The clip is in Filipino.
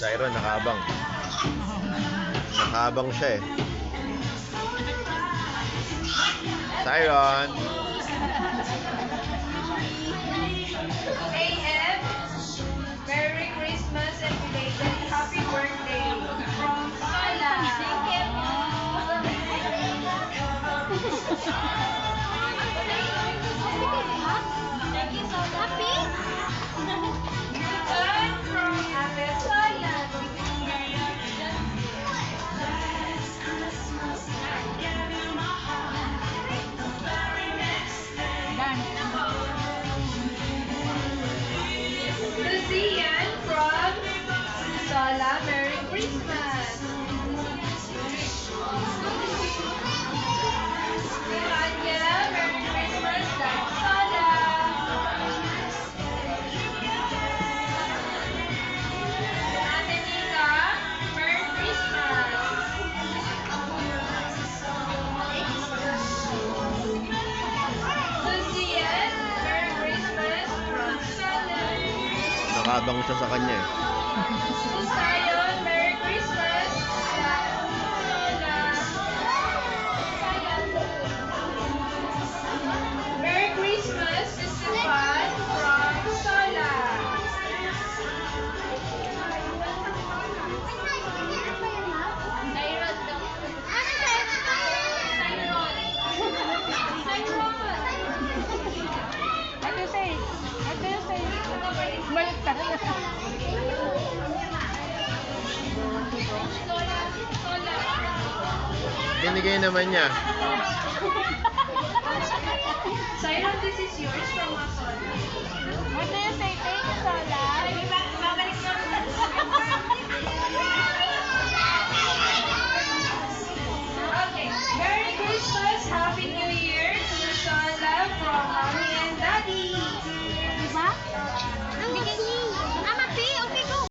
Siron, nakaabang. Nakaabang siya eh. Siron! AM, Merry Christmas and belated Happy Birthday from Sola. Thank you. Thank you so happy. And from Ate Sola. Lucian from Sola, Merry Christmas. Anya, Merry Christmas, from Sola. Ate Nika, Merry Christmas. Lucian, Merry Christmas, from Sola. Nakaabang siya sa kanya eh. Sayon, Merry Christmas. Merry Christmas, Stefan from Sola. Binigay naman niya. Siron, this is yours from Sola. What do you say? Thank you, Sola. Babalik mo. Okay. Merry Christmas, Happy New Year to Sola from Mommy and Daddy. Diba?